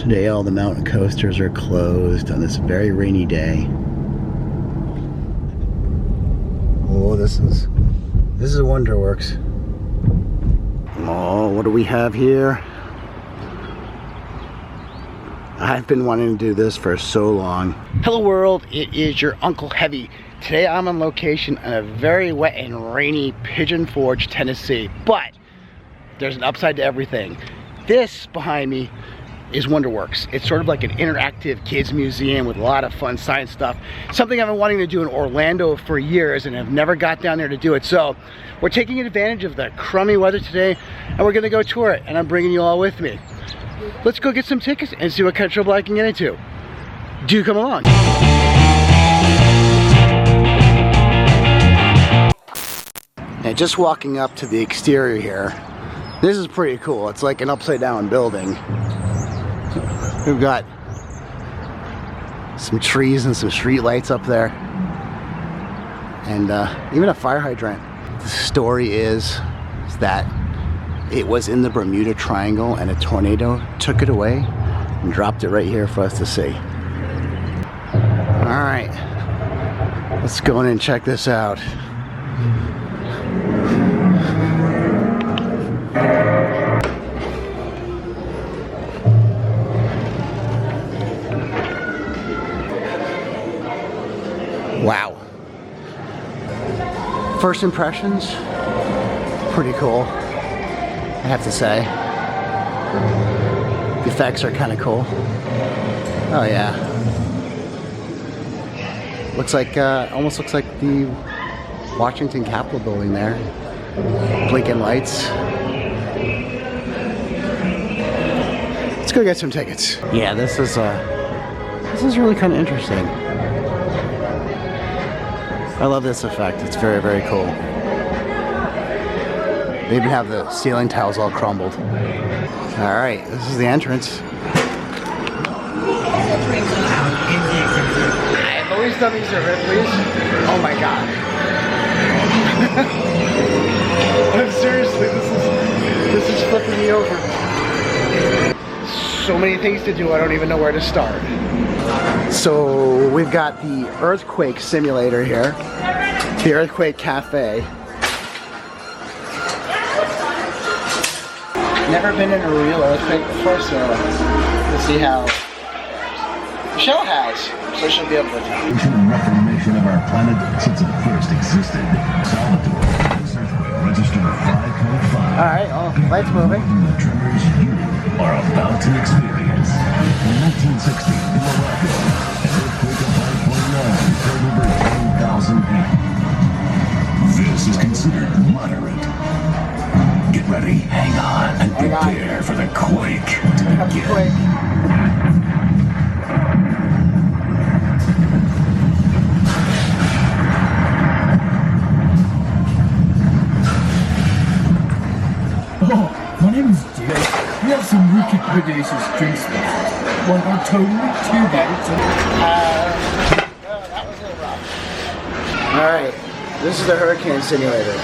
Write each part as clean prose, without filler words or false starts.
Today all the mountain coasters are closed on this very rainy day. Oh, this is WonderWorks. Oh, what do we have here? I've been wanting to do this for so long. Hello world, it is your Unkle Heavy. Today I'm on location in a very wet and rainy Pigeon Forge, Tennessee. But there's an upside to everything. This behind me is WonderWorks. It's sort of like an interactive kids museum with a lot of fun science stuff. Something I've been wanting to do in Orlando for years and have never got down there to do it. So we're taking advantage of the crummy weather today and we're gonna go tour it, and I'm bringing you all with me. Let's go get some tickets and see what kind of trouble I can get into. Do come along. And just walking up to the exterior here, this is pretty cool. It's like an upside down building. We've got some trees and some street lights up there, and even a fire hydrant. The story is that it was in the Bermuda Triangle and a tornado took it away and dropped it right here for us to see. All right, let's go in and check this out. Wow. First impressions, pretty cool, I have to say. The effects are kind of cool. Oh yeah. Looks like, almost looks like the Washington Capitol building there. Blinking lights. Let's go get some tickets. Yeah, this is really kind of interesting. I love this effect. It's very, very cool. They even have the ceiling tiles all crumbled. All right, this is the entrance. I've always done these at Ripley's. Oh my God. Seriously, this is flipping me over. So many things to do, I don't even know where to start. So we've got the earthquake simulator here, the Earthquake Cafe. Never been in a real earthquake before, so let's see how Michelle has, so she'll be able to tell. Reformation of our planet since it first existed. Solitude. Register 5.5. All right, oh, lights moving. The tremors you are about to experience. In 1960, in Morocco, an earthquake of 5.9 killed over 10,000 people. This is considered moderate. Get ready, hang on, and prepare for the quake to begin. Oh, my name is Jay. We have some rookie producers drink specials. One are totally too bad. That was a little rough. All right, this is the hurricane simulator.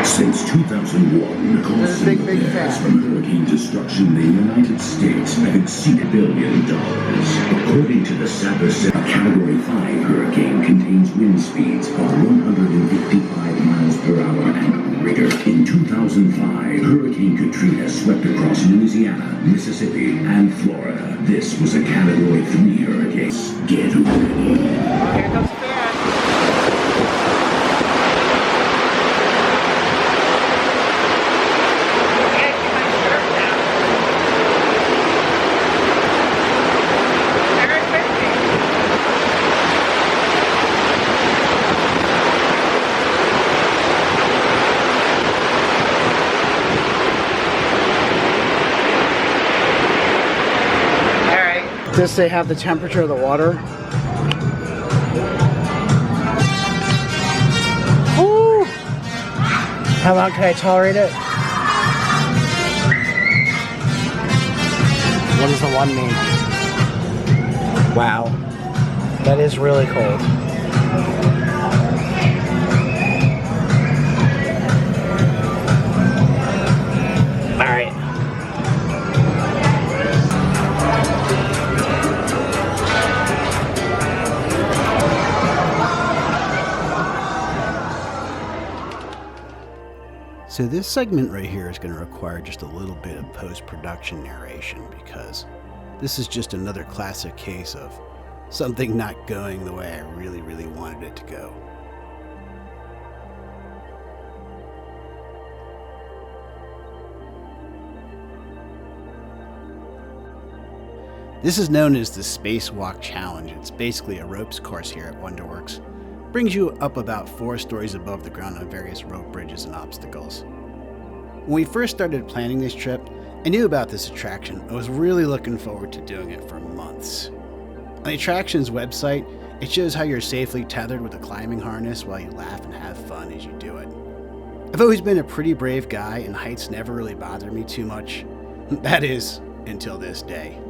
Since 2001, costs and repairs from hurricane destruction in the United States have exceeded $1 billion. According to the SAPR, a Category 5 hurricane contains wind speeds of 155 miles per hour and greater. In 2005, Hurricane Katrina swept across Louisiana, Mississippi, and Florida. This was a Category 3 hurricane. Get ready. Here comes the fan. Does they have the temperature of the water? Ooh. How long can I tolerate it? What does the one mean? Wow. That is really cold. So this segment right here is going to require just a little bit of post-production narration because this is just another classic case of something not going the way I really, really wanted it to go. This is known as the Spacewalk Challenge. It's basically a ropes course here at WonderWorks. Brings you up about 4 stories above the ground on various rope bridges and obstacles. When we first started planning this trip, I knew about this attraction. I was really looking forward to doing it for months. On the attraction's website, it shows how you're safely tethered with a climbing harness while you laugh and have fun as you do it. I've always been a pretty brave guy and heights never really bothered me too much. That is, until this day.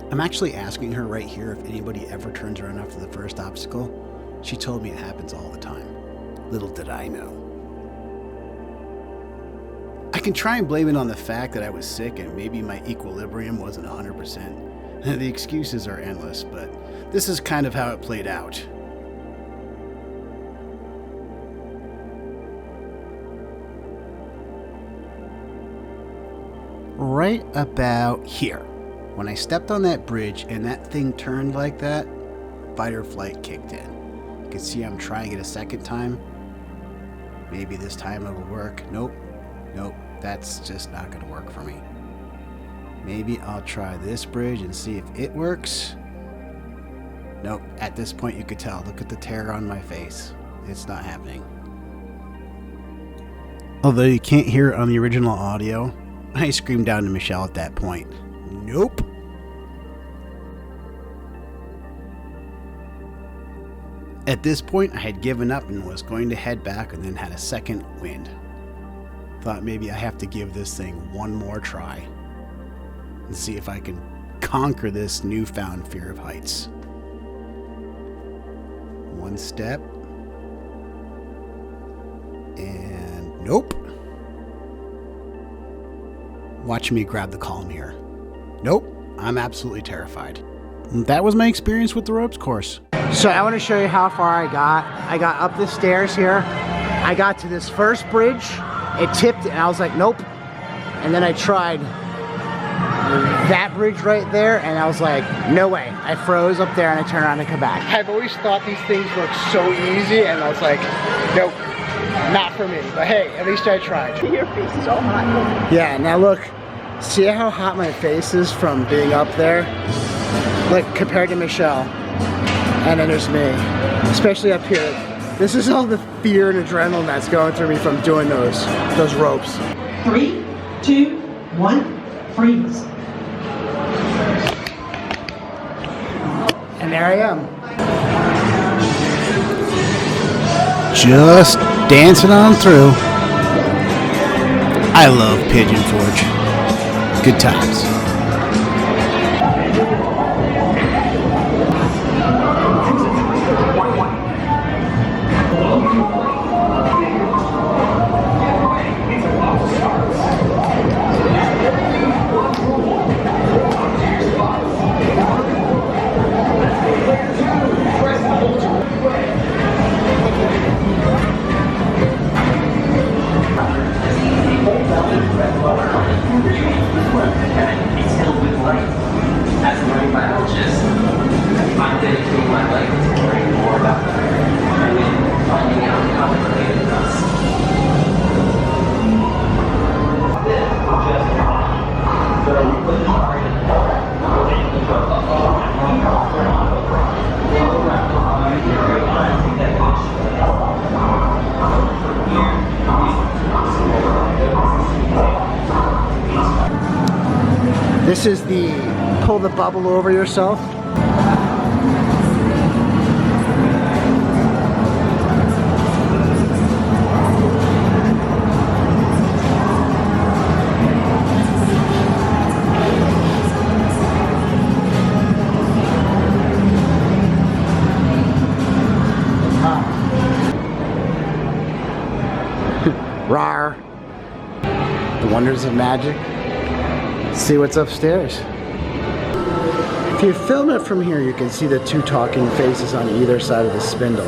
I'm actually asking her right here if anybody ever turns around after the first obstacle. She told me it happens all the time. Little did I know. I can try and blame it on the fact that I was sick and maybe my equilibrium wasn't 100%. The excuses are endless, but this is kind of how it played out. Right about here. When I stepped on that bridge and that thing turned like that, fight or flight kicked in. You can see I'm trying it a second time. Maybe this time it'll work. Nope, that's just not gonna work for me. Maybe I'll try this bridge and see if it works. Nope, at this point you could tell. Look at the terror on my face. It's not happening. Although you can't hear it on the original audio, I screamed down to Michelle at that point. Nope. At this point, I had given up and was going to head back and then had a second wind. Thought maybe I have to give this thing one more try and see if I can conquer this newfound fear of heights. One step. And nope. Watch me grab the column here. Nope, I'm absolutely terrified. That was my experience with the ropes course. So I want to show you how far I got. I got up the stairs here. I got to this first bridge. It tipped and I was like, nope. And then I tried that bridge right there and I was like, no way. I froze up there and I turned around and come back. I've always thought these things look so easy and I was like, nope, not for me. But hey, at least I tried. Your face is all hot. Yeah, now look. See how hot my face is from being up there? Like, compared to Michelle. And then there's me. Especially up here. This is all the fear and adrenaline that's going through me from doing those ropes. 3, 2, 1, freeze. And there I am. Just dancing on through. I love Pigeon Forge. Good times. This is the pull the bubble over yourself. Rawr. The wonders of magic. See what's upstairs. If you film it from here, you can see the two talking faces on either side of the spindle.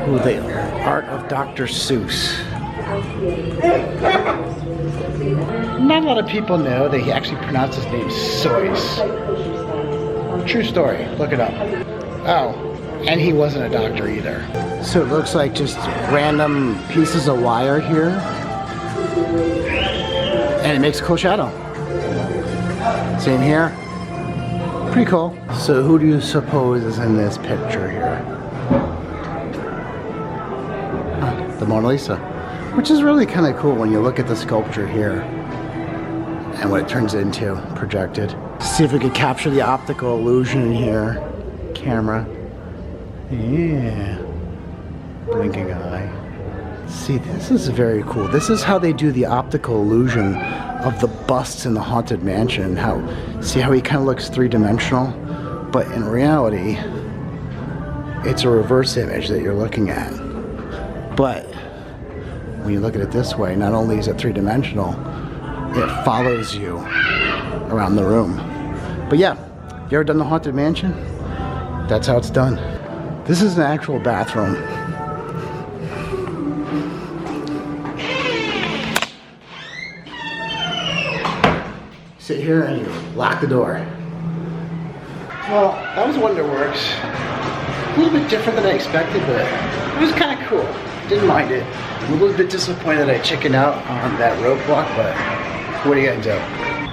Ooh, the art of Dr. Seuss. Not a lot of people know that he actually pronounced his name Seuss. True story, look it up. Oh, and he wasn't a doctor either. So it looks like just random pieces of wire here. And it makes a cool shadow. Same here. Pretty cool. So who do you suppose is in this picture here? The Mona Lisa. Which is really kind of cool when you look at the sculpture here and what it turns into, projected. See if we could capture the optical illusion in here. Camera. Yeah. Blinking eye. See, this is very cool. This is how they do the optical illusion of the busts in the Haunted Mansion. See how he kind of looks three-dimensional? But in reality, it's a reverse image that you're looking at. But when you look at it this way, not only is it three-dimensional, it follows you around the room. But yeah, you ever done the Haunted Mansion? That's how it's done. This is an actual bathroom. Sit here and you lock the door. Well, that was WonderWorks. A little bit different than I expected, but it was kind of cool. Didn't mind it. I'm a little bit disappointed I chickened out on that roadblock, but what are you gonna do?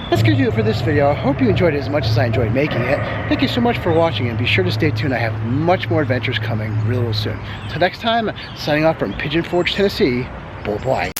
That's gonna do it for this video. I hope you enjoyed it as much as I enjoyed making it. Thank you so much for watching, and be sure to stay tuned. I have much more adventures coming real soon. Till next time, signing off from Pigeon Forge, Tennessee. Bye-bye.